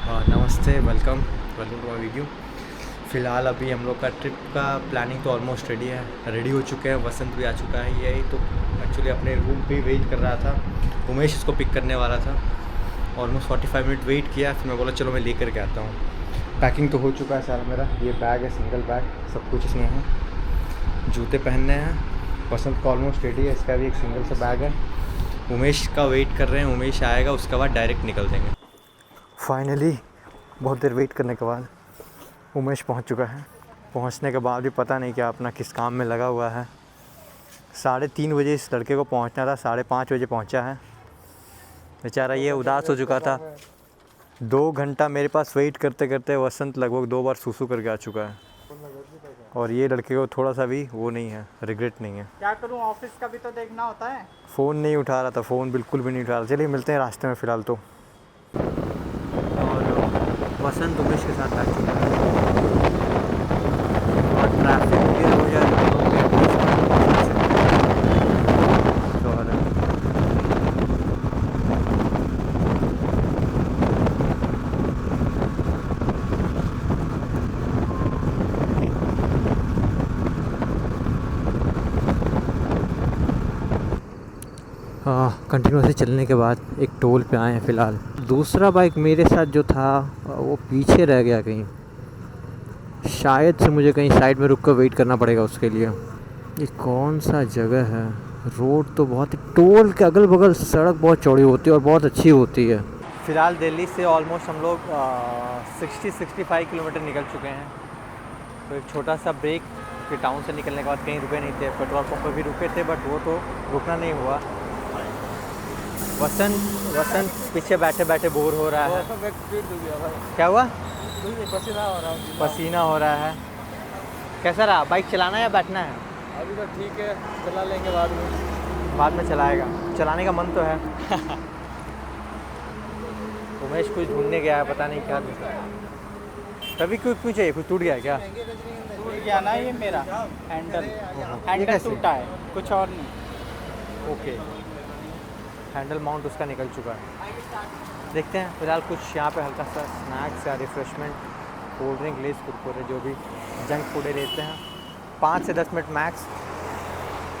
नमस्ते, welcome to my video. फ़िलहाल अभी हम लोग का ट्रिप का प्लानिंग तो ऑलमोस्ट रेडी हो चुके हैं। वसंत भी आ चुका है। यही तो एक्चुअली अपने रूम पे वेट कर रहा था। उमेश इसको पिक करने वाला था। ऑलमोस्ट 45 मिनट वेट किया, फिर मैं बोला चलो मैं लेकर के आता हूँ। पैकिंग तो हो चुका है सारा मेरा। ये बैग है, सिंगल बैग, सब कुछ इसमें है। जूते पहनने हैं। वसंत का ऑलमोस्ट रेडी है, इसका भी एक सिंगल सा बैग है। उमेश का वेट कर रहे हैं, उमेश आएगा उसके बाद डायरेक्ट निकल देंगे। फाइनली बहुत देर वेट करने के बाद उमेश पहुंच चुका है। पहुंचने के बाद भी पता नहीं क्या अपना किस काम में लगा हुआ है। 3:30 बजे इस लड़के को पहुंचना था, 5:30 बजे पहुंचा है। बेचारा ये उदास हो चुका था। 2 घंटा मेरे पास वेट करते करते वसंत लगभग 2 बार सूसू करके आ चुका है। और ये लड़के को थोड़ा सा भी वो नहीं है, रिग्रेट नहीं है। क्या करूं, ऑफिस का भी तो देखना होता है। फ़ोन नहीं उठा रहा था, फ़ोन बिल्कुल भी नहीं उठा रहा। चलिए मिलते हैं रास्ते में फ़िलहाल तो। वसंत उमेश के साथ आ चुका है और ट्रैफिक की वजह से हम लोग कंटिन्यूसली चलने के बाद एक टोल पे आए हैं फ़िलहाल। दूसरा बाइक मेरे साथ जो था वो पीछे रह गया कहीं, शायद से मुझे कहीं साइड में रुक कर वेट करना पड़ेगा उसके लिए। ये कौन सा जगह है? रोड तो बहुत ही, टोल के अगल बगल सड़क बहुत चौड़ी होती है और बहुत अच्छी होती है। फ़िलहाल दिल्ली से ऑलमोस्ट हम लोग 60-65 किलोमीटर निकल चुके हैं। तो एक छोटा सा ब्रेक फिर टाउन से निकलने के बाद कहीं रुके नहीं थे। पेट्रोल पंप पर भी रुके थे बट वो तो रुकना नहीं हुआ। वसंत पीछे बैठे बैठे बोर हो रहा है। क्या हुआ? पसीना हो रहा है। कैसा रहा? बाइक चलाना है या बैठना है? अभी तो ठीक है, चला लेंगे बाद में चलाएगा। चलाने का मन तो है। उमेश कुछ ढूंढने गया है, पता नहीं क्या ढूंढ रहा है। तभी क्यों चाहिए? कुछ टूट गया है क्या? टूट गया ना ये मेरा हैंडल टूटा है, कुछ और नहीं। ओके, हैंडल माउंट उसका निकल चुका है। देखते हैं फिलहाल कुछ यहाँ पे हल्का सा स्नैक्स या refreshment, cold drink, less, Kurkure, जो भी जंक फूड लेते हैं। 5 से 10 मिनट मैक्स।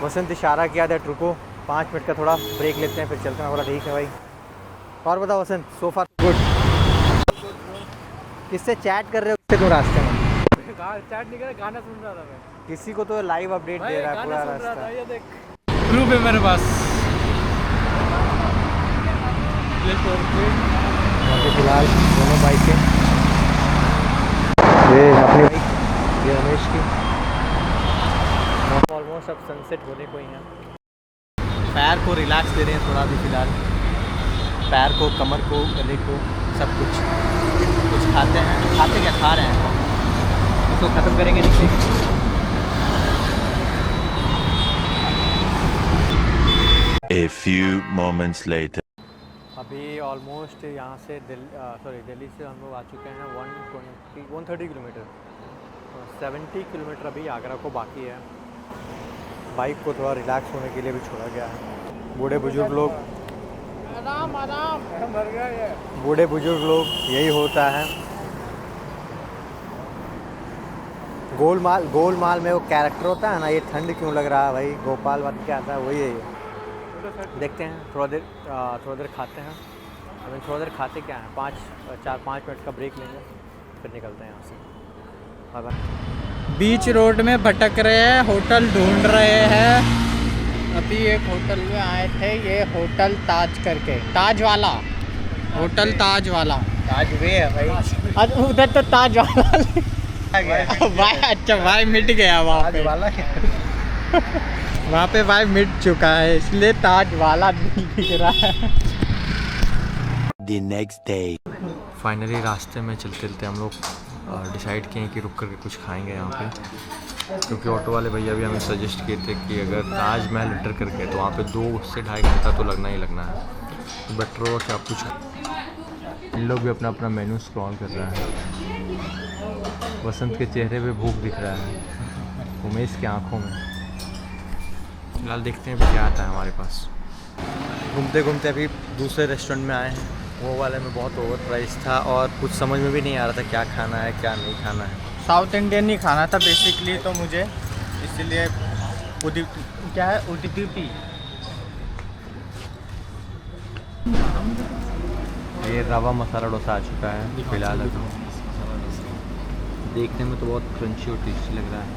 वसंत इशारा किया था रुको, 5 मिनट का थोड़ा ब्रेक लेते हैं फिर चलते हैं। बोला ठीक है भाई। और बताओ वसंत, सो फार गुड? किससे चैट कर रहे हो तुम रास्ते में? चैट नहीं कर, गाना सुन रहा था मैं। किसी को तो लाइव अपडेट दे रहा है पूरा रास्ता। ये देख, प्रूफ है मेरे पास। फिलहाल दोनों बाइकें, ये अपनी बाइक, ये रमेश की। ऑलमोस्ट अब सनसेट होने को ही है। पैर को रिलैक्स दे रहे हैं थोड़ा भी फ़िलहाल। पैर को, कमर को, गले को, सब कुछ खाते हैं। खाते क्या खा रहे हैं, इसको ख़त्म करेंगे निकलेंगे। A few moments later. अभी ऑलमोस्ट यहाँ से दिल्ली से हम लोग आ चुके हैं 130 किलोमीटर। 70 किलोमीटर अभी आगरा को बाकी है। बाइक को थोड़ा रिलैक्स होने के लिए भी छोड़ा गया है। बूढ़े बुजुर्ग लोग यही होता है। गोलमाल में वो कैरेक्टर होता है ना, ये ठंड क्यों लग रहा है भाई, गोपाल वाद क्या आता है, वही है ये। देखते हैं थोड़ा देर खाते हैं। अभी थोड़ा देर खाते क्या है, 4-5 मिनट का ब्रेक लेंगे फिर निकलते हैं यहाँ से। बाय। बीच रोड में भटक रहे हैं, होटल ढूंढ रहे हैं। अभी एक होटल में आए थे, ये होटल ताज करके, ताज वाला होटल, ताज वाला। ताज वे है भाई। उधर तो ताज वाला भाई। अच्छा भाई मिट गया वहाँ पे, वहाँ पे भाई मिट चुका है, इसलिए ताज वाला दिख रहा है। The next day. फाइनली रास्ते में चलते चलते हम लोग डिसाइड किए कि रुक करके कुछ खाएंगे यहाँ पे, क्योंकि ऑटो वाले भैया भी हमें सजेस्ट किए थे कि अगर ताजमहल एंटर करके तो वहाँ पे 2 से 2.5 घंटा तो लगना ही लगना है। तो बेटर हो क्या कुछ। इन लोग भी अपना अपना मेन्यू स्क्रॉल कर रहा है। वसंत के चेहरे पे भूख दिख रहा है, उमेश की आँखों में। फिलहाल देखते हैं क्या आता है हमारे पास। घूमते घूमते अभी दूसरे रेस्टोरेंट में आए हैं। वो वाले में बहुत ओवर प्राइस था और कुछ समझ में भी नहीं आ रहा था क्या खाना है क्या नहीं खाना है। साउथ इंडियन ही खाना था बेसिकली तो मुझे, इसलिए क्या है उडीपी। ये रवा मसाला डोसा आ चुका है फिलहाल। देखने में तो बहुत क्रंची और टेस्टी लग रहा है।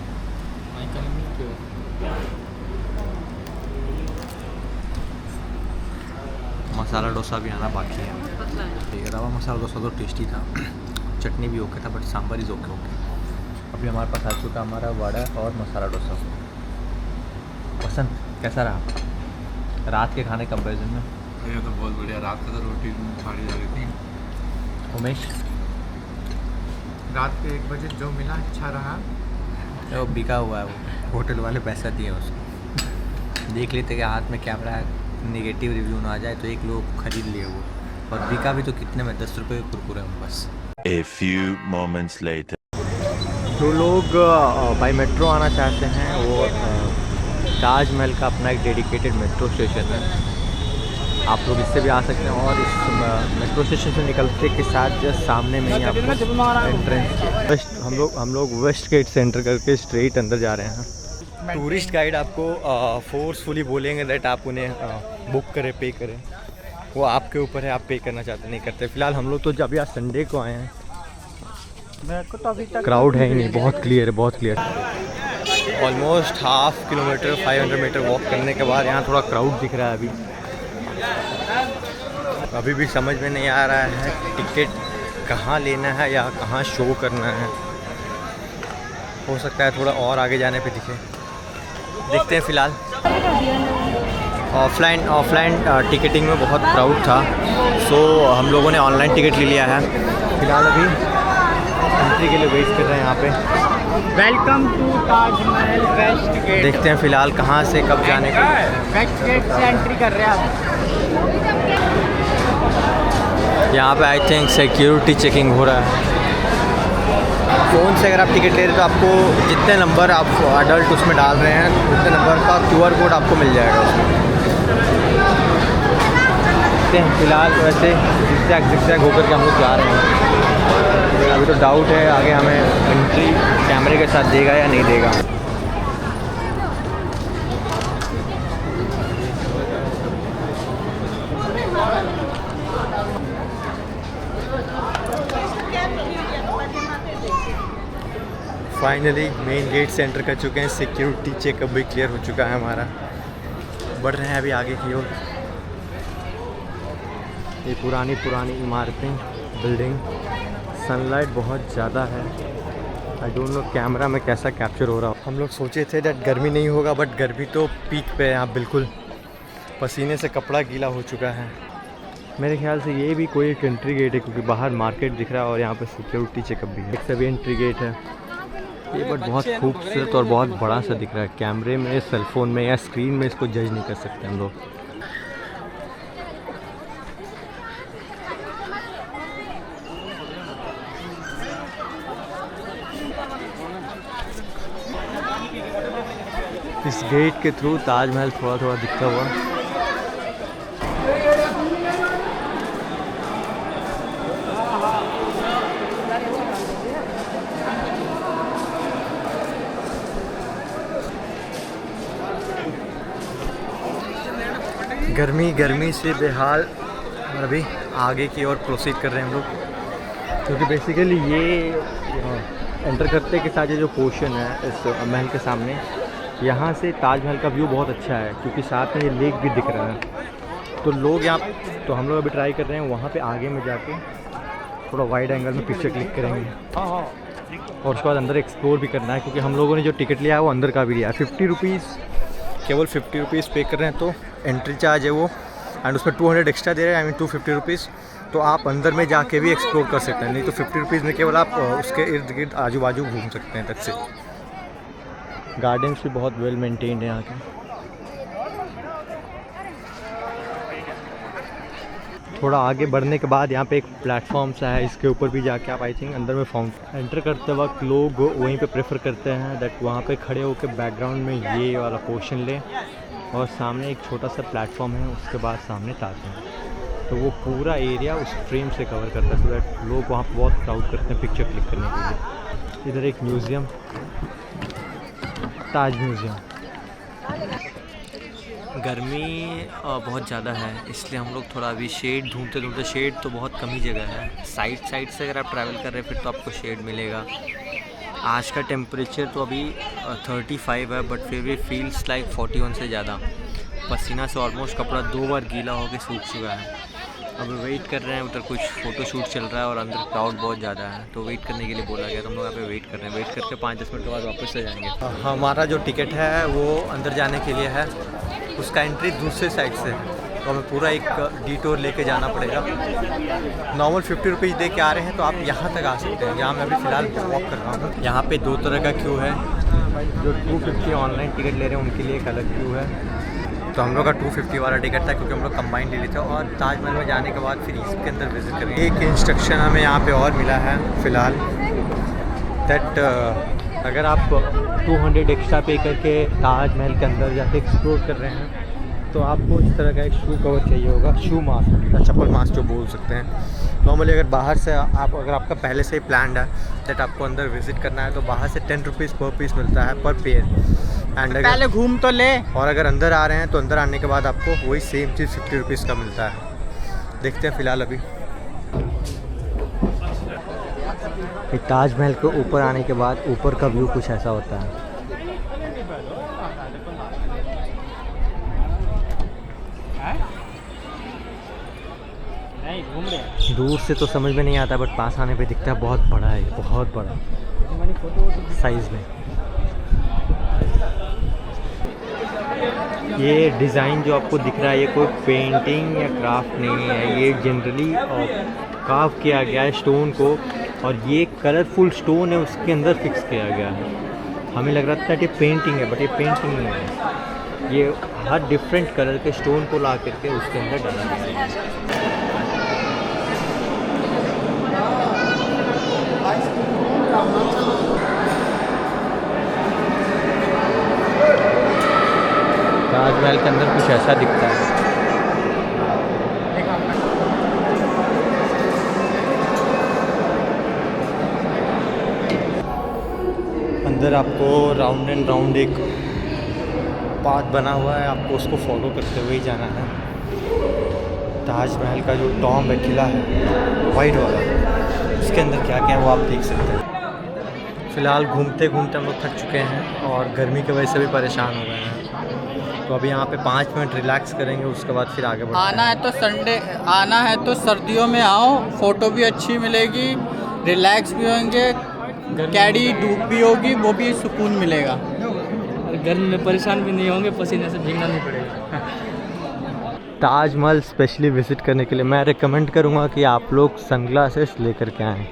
मसाला डोसा भी आना बाकी है। ये रवा मसाला डोसा तो टेस्टी था, चटनी भी ओके था, बट सांभर इज ओके। अभी हमारे पास आ चुका हमारा वड़ा और मसाला डोसा। पसंद कैसा रहा रात के खाने कंपैरिजन में? ये तो बहुत बढ़िया। रात का तो रोटी खानी जा रही थी। उमेश रात के 1 बजे जो मिला अच्छा रहा। वो बिका हुआ है, वो होटल वाले पैसा दिए उसको। देख लेते कि हाथ में कैमरा नेगेटिव रिव्यू ना आ जाए तो एक लोग खरीद लिए वो, और बिका भी तो कितने में, 10 रुपये के कुरकुरे में बस। A few moments later. जो लोग बाई मेट्रो आना चाहते हैं वो ताजमहल का अपना एक डेडिकेटेड मेट्रो स्टेशन है, आप लोग इससे भी आ सकते हैं। और इस मेट्रो स्टेशन से निकलते के साथ जस्ट सामने में ही आपको एंट्रेंस, हम लोग वेस्ट गेट से एंटर करके स्ट्रेट अंदर जा रहे हैं। टूरिस्ट गाइड आपको फोर्सफुली बोलेंगे दैट आप उन्हें बुक करें, पे करें, वो आपके ऊपर है, आप पे करना चाहते नहीं करते। फिलहाल हम लोग तो जब यहाँ संडे को आए हैं, क्राउड है ही नहीं, बहुत क्लियर है, बहुत clear. Almost half kilometre 500 metre walk करने के बाद यहाँ थोड़ा क्राउड दिख रहा है। अभी भी समझ में नहीं आ रहा है टिकट कहाँ लेना है या कहाँ शो करना है। हो सकता है थोड़ा और आगे जाने पे दिखे, देखते हैं। फ़िलहाल ऑफलाइन टिकटिंग में बहुत क्राउड था, सो हम लोगों ने ऑनलाइन टिकट ले लिया है। फ़िलहाल अभी एंट्री के लिए वेट कर रहे हैं यहाँ पे। Welcome to Taj Mahal west gate. देखते हैं फ़िलहाल कहाँ से कब जाने का। वेस्ट गेट से एंट्री कर रहे हैं आप। यहाँ पे आई थिंक सिक्योरिटी चेकिंग हो रहा है। फ़ोन से अगर आप टिकट ले रहे हैं तो आपको जितने नंबर आप अडल्ट उसमें डाल रहे हैं उतने नंबर का QR कोड आपको मिल जाएगा उसमें। फ़िलहाल वैसे जिक्जैग होकर के हम लोग जा रहे हैं। अभी तो डाउट है आगे हमें एंट्री कैमरे के साथ देगा या नहीं देगा। फाइनली मेन गेट से एंटर कर चुके हैं। सिक्योरिटी चेकअप भी क्लियर हो चुका है हमारा। बढ़ रहे हैं अभी आगे की ओर। ये पुरानी इमारतें, बिल्डिंग, सनलाइट बहुत ज़्यादा है। आई डोंट नो कैमरा में कैसा कैप्चर हो रहा हो। हम लोग सोचे थे दैट गर्मी नहीं होगा, बट गर्मी तो पीक पे है यहाँ, बिल्कुल पसीने से कपड़ा गीला हो चुका है। मेरे ख्याल से ये भी कोई एक एंट्री गेट है, क्योंकि बाहर मार्केट दिख रहा है और यहाँ पे सिक्योरिटी चेकअप भी है। एक सभी एंट्री गेट है ये, बट बहुत खूबसूरत और बहुत बड़ा सा दिख रहा है। कैमरे में, सेलफोन में या स्क्रीन में इसको जज नहीं कर सकते हम लोग। इस गेट के थ्रू ताजमहल थोड़ा दिखता हुआ। गर्मी से बेहाल, और अभी आगे की ओर प्रोसीड कर रहे हैं हम लोग, क्योंकि बेसिकली ये एंटर करते के साथ ये जो पोर्शन है इस महल के सामने, यहाँ से ताजमहल का व्यू बहुत अच्छा है, क्योंकि साथ में ये लेक भी दिख रहा है। तो लोग यहाँ, तो हम लोग अभी ट्राई कर रहे हैं वहाँ पे आगे में जाके थोड़ा वाइड एंगल में पिक्चर क्लिक करेंगे और उसके बाद अंदर एक्सप्लोर भी करना है, क्योंकि हम लोगों ने जो टिकट लिया है वो अंदर का भी लिया है। 50 रुपीज़, केवल 50 रुपीज़ पे कर रहे हैं तो एंट्री चार्ज है वो, एंड उसमें 200 एक्स्ट्रा दे रहे हैं, आई मीन 250 रुपीज़। तो आप अंदर में जाके भी एक्सप्लोर कर सकते हैं, नहीं तो 50 रुपीज़ में केवल आप उसके इर्द गिर्द आजू बाजू घूम सकते हैं। तक से गार्डन्स भी बहुत वेल मेंटेन्ड है यहाँ के। थोड़ा आगे बढ़ने के बाद यहाँ पे एक प्लेटफॉर्म सा है, इसके ऊपर भी जाके आप आई थिंक अंदर में फाउंटेन एंटर करते वक्त लोग वहीं पे प्रेफर करते हैं दैट वहाँ पे खड़े होकर बैकग्राउंड में ये वाला पोर्शन लें, और सामने एक छोटा सा प्लेटफॉर्म है, उसके बाद सामने ताजमहल। तो वो पूरा एरिया उस फ्रेम से कवर करता है, सो दैट लोग वहाँ पर बहुत क्राउड करते हैं पिक्चर क्लिक करने के लिए। इधर एक म्यूज़ियम, ताज म्यूज़ियम। गर्मी बहुत ज़्यादा है, इसलिए हम लोग थोड़ा अभी शेड ढूंढते ढूंढते, शेड तो बहुत कम ही जगह है। साइड से अगर आप ट्रैवल कर रहे हैं फिर तो आपको शेड मिलेगा। आज का टेम्परेचर तो अभी 35 है, बट फिर भी फील्स लाइक 41 से ज़्यादा। पसीना से ऑलमोस्ट कपड़ा 2 बार गीला होकर सूख चुका है। अब वेट कर रहे हैं, उधर कुछ फ़ोटो शूट चल रहा है और अंदर क्राउड बहुत ज़्यादा है, तो वेट करने के लिए बोला गया। तो हम लोग यहाँ पे वेट कर रहे हैं, वेट करके 5-10 मिनट के बाद वापस से जाएंगे। हमारा जो टिकट है वो अंदर जाने के लिए है, उसका एंट्री दूसरे साइड से है, तो हमें पूरा एक डिटोर लेके जाना पड़ेगा। नॉर्मल 50 रुपीज़ दे के आ रहे हैं, तो आप यहाँ तक आ सकते हैं, जहाँ मैं अभी फ़िलहाल वॉक कर रहा हूँ। यहाँ पे 2 तरह का क्यू है, जो 250 ऑनलाइन टिकट ले रहे हैं उनके लिए एक अलग क्यू है। तो हम लोग का 250 वाला टिकट था, क्योंकि हम लोग कंबाइन ले लिए थे, और ताजमहल में जाने के बाद फिर इसके अंदर विज़िट करेंगे। एक इंस्ट्रक्शन हमें यहाँ पे और मिला है फ़िलहाल, दैट अगर आप 200 एक्स्ट्रा पे करके ताजमहल के अंदर जाके एक्सप्लोर कर रहे हैं, तो आपको इस तरह का एक शू कवर चाहिए होगा, शू मास्क या चप्पल मास्क जो बोल सकते हैं। नॉर्मली अगर बाहर से अगर आपका पहले से ही प्लान्ड है दैट आपको अंदर विज़िट करना है, तो बाहर से 10 रुपीज़ पर पीस मिलता है पर पेयर। एंड अगर पहले घूम तो ले, और अगर अंदर आ रहे हैं तो अंदर आने के बाद आपको वही सेम चीज़ 50 रुपीज़ का मिलता है। देखते हैं फ़िलहाल अभी ताजमहल के ऊपर आने के बाद ऊपर का व्यू कुछ ऐसा होता है। दूर से तो समझ में नहीं आता, बट पास आने पे दिखता है बहुत बड़ा है, बहुत बड़ा साइज़ में। ये डिज़ाइन जो आपको दिख रहा है, ये कोई पेंटिंग या क्राफ्ट नहीं है, ये जनरली कार्व किया गया है स्टोन को, और ये कलरफुल स्टोन है उसके अंदर फिक्स किया गया है। हमें लग रहा था कि ये पेंटिंग है, बट ये पेंटिंग नहीं है, ये हर डिफरेंट कलर के स्टोन को ला करके उसके अंदर डाला गया है। ताजमहल के अंदर कुछ ऐसा दिखता है। अंदर आपको राउंड एंड राउंड एक पाथ बना हुआ है, आपको उसको फॉलो करते हुए ही जाना है। ताजमहल का जो टॉम्ब है, किला है वाइट वाला, उसके अंदर क्या क्या है वो आप देख सकते हैं। फ़िलहाल घूमते घूमते हम लोग थक चुके हैं और गर्मी की वजह से भी परेशान हो गए हैं, तो अभी यहाँ पे 5 मिनट रिलैक्स करेंगे, उसके बाद फिर आगे बढ़ते हैं। आना है तो सर्दियों में आओ, फ़ोटो भी अच्छी मिलेगी, रिलैक्स भी होंगे, कैडी धूप भी होगी, वो भी सुकून मिलेगा, और गर्मी में परेशान भी नहीं होंगे, पसीने से भीगना नहीं पड़ेगा। ताजमहल स्पेशली विज़िट करने के लिए मैं रिकमेंड करूँगा कि आप लोग सनग्लासेस लेकर के आएँ।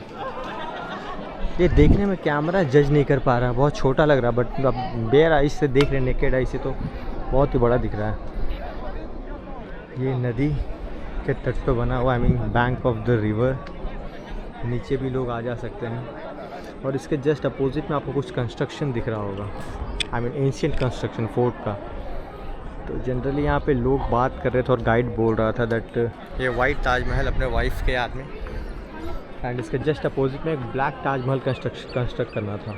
ये देखने में कैमरा जज नहीं कर पा रहा, बहुत छोटा लग रहा है, बट अब बेयर आई से देख रहे, नेकेड आई से तो बहुत ही बड़ा दिख रहा है। ये नदी के तट पे बना हुआ, I mean bank of the river, नीचे भी लोग आ जा सकते हैं। और इसके जस्ट अपोजिट में आपको कुछ कंस्ट्रक्शन दिख रहा होगा, I mean ancient construction fort का। तो जनरली यहाँ पे लोग बात कर रहे थे और गाइड बोल रहा था दैट ये वाइट ताजमहल अपने वाइफ के याद में, एंड इसके जस्ट अपोजिट में एक ब्लैक ताजमहल कंस्ट्रक्ट करना था,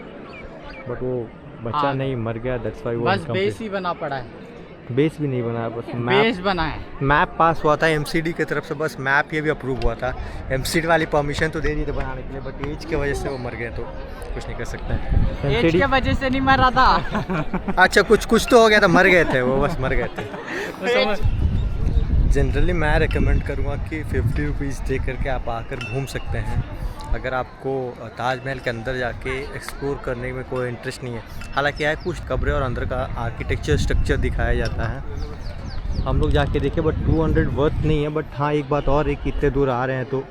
बट वो बच्चा नहीं, मर गया, दैट्स व्हाई वो बस बेस ही बना पड़ा है, बेस भी नहीं बना, बस बेस बना है। मैप पास हुआ था एमसीडी की तरफ से, बस मैप ये भी अप्रूव हुआ था, एमसीडी वाली परमिशन तो दे दी थी बनाने के लिए, बट एज की वजह से वो मर गए, तो कुछ नहीं कर सकते हैं। एज के वजह से नहीं मर रहा था। अच्छा कुछ तो हो गया था, मर गए थे वो, बस मर गए थे। जनरली मैं रिकमेंड करूँगा कि 50 रुपीज़ दे करके आप आकर घूम सकते हैं, अगर आपको ताजमहल के अंदर जाके एक्सप्लोर करने में कोई इंटरेस्ट नहीं है। हालांकि है कुछ कब्रें और अंदर का आर्किटेक्चर स्ट्रक्चर दिखाया जाता है, हम लोग जाके देखे, बट 200 वर्थ नहीं है। बट हाँ एक बात और है कि इतने दूर आ रहे हैं, तो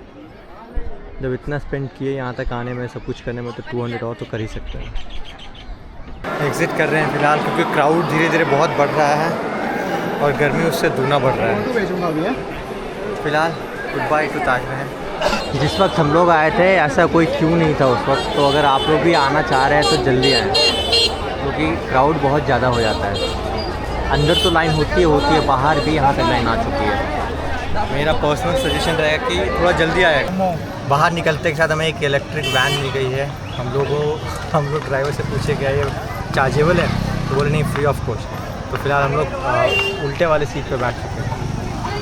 जब इतना स्पेंड किए यहाँ तक आने में, सब कुछ करने में, तो 200 और तो कर ही सकते हैं। एग्ज़िट कर रहे हैं फ़िलहाल, क्योंकि क्राउड धीरे धीरे बहुत बढ़ रहा है और गर्मी उससे दूना बढ़ रहा है। फ़िलहाल गुड बाय टू ताजमहल। जिस वक्त हम लोग आए थे ऐसा कोई क्यों नहीं था उस वक्त, तो अगर आप लोग भी आना चाह रहे हैं तो जल्दी आएँ, क्योंकि क्राउड बहुत ज़्यादा हो जाता है। अंदर तो लाइन होती है, बाहर भी यहाँ तक लाइन आ चुकी है। मेरा पर्सनल सजेशन रहेगा कि थोड़ा जल्दी आएगा। बाहर निकलते के साथ हमें एक इलेक्ट्रिक वैन मिल गई है। हम लोग ड्राइवर से पूछे क्या ये चार्जेबल है, तो बोले नहीं, फ्री ऑफ कॉस्ट। तो फिलहाल हम लोग उल्टे वाले सीट पे बैठ चुके हैं।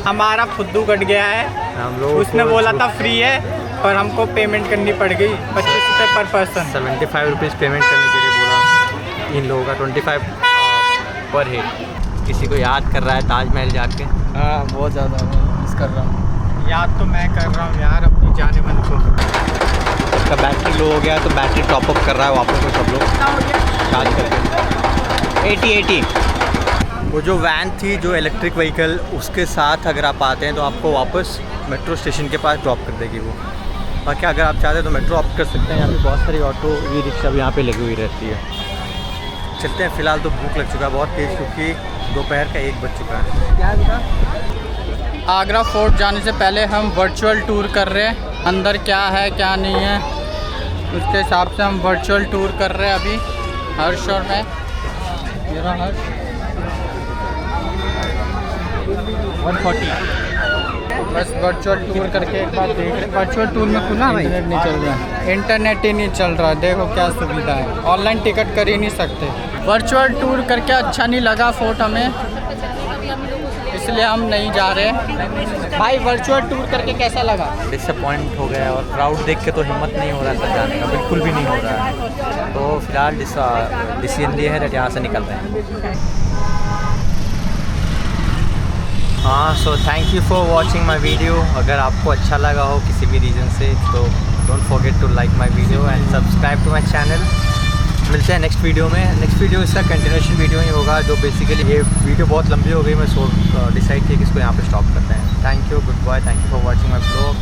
हमारा फुद्दू कट गया है। हम लोग उसने बोला था फ्री है, पर हमको पेमेंट करनी पड़ गई 25 रुपये पर पर्सन। 75 रुपीज़ पेमेंट करने के लिए बोला। इन लोगों का 25 पर हेड। किसी को याद कर रहा है ताजमहल जाके। हाँ, बहुत ज़्यादा मिस कर रहा हूँ। याद तो मैं कर रहा हूँ यार अपनी जाने मन को। इसका बैटरी लो हो गया तो बैटरी टॉप अप कर रहा है वापस को सब लोग चार्ज करके। 80 वो जो वैन थी, जो इलेक्ट्रिक व्हीकल, उसके साथ अगर आप आते हैं तो आपको वापस मेट्रो स्टेशन के पास ड्रॉप कर देगी वो। बाकी अगर आप चाहते हैं तो मेट्रो ऑप्ट कर सकते हैं। यहाँ पे बहुत सारी ऑटो, ई रिक्शा भी यहाँ पे लगी हुई रहती है। चलते हैं। फ़िलहाल तो भूख लग चुका है बहुत तेज़, क्योंकि दोपहर का 1 बज चुका है। आगरा फोर्ट जाने से पहले हम वर्चुअल टूर कर रहे हैं। अंदर क्या है क्या नहीं है उसके हिसाब से हम वर्चुअल टूर कर रहे हैं अभी। हर्ष और मैं, मेरा हर्ष 140। बस वर्चुअल टूर करके एक बार देख रहे। वर्चुअल टूर में खुला भाई इंटरनेट नहीं चल रहा है। इंटरनेट ही नहीं चल रहा है। देखो क्या सुविधा है, ऑनलाइन टिकट कर ही नहीं सकते। वर्चुअल टूर करके अच्छा नहीं लगा फोर्ट हमें, इसलिए हम नहीं जा रहे। भाई वर्चुअल टूर करके कैसा लगा? डिसअपॉइंट हो गया, और क्राउड देख के तो हिम्मत नहीं हो रहा था जाने का, बिल्कुल भी नहीं हो रहा है। तो फिलहाल डिसीजन लिए है यहाँ से निकल रहे हैं। हाँ, so thank you for watching my video. अगर आपको अच्छा लगा हो किसी भी रीज़न से तो don't forget to like my video and subscribe to my channel. मिलते हैं नेक्स्ट वीडियो में। नेक्स्ट वीडियो इसका कंटिन्यूशन वीडियो ही होगा, जो बेसिकली ये वीडियो बहुत लंबी हो गई, मैं डिसाइड किया कि इसको यहाँ पे स्टॉप करते हैं। Thank you, good bye, thank you for watching my blog.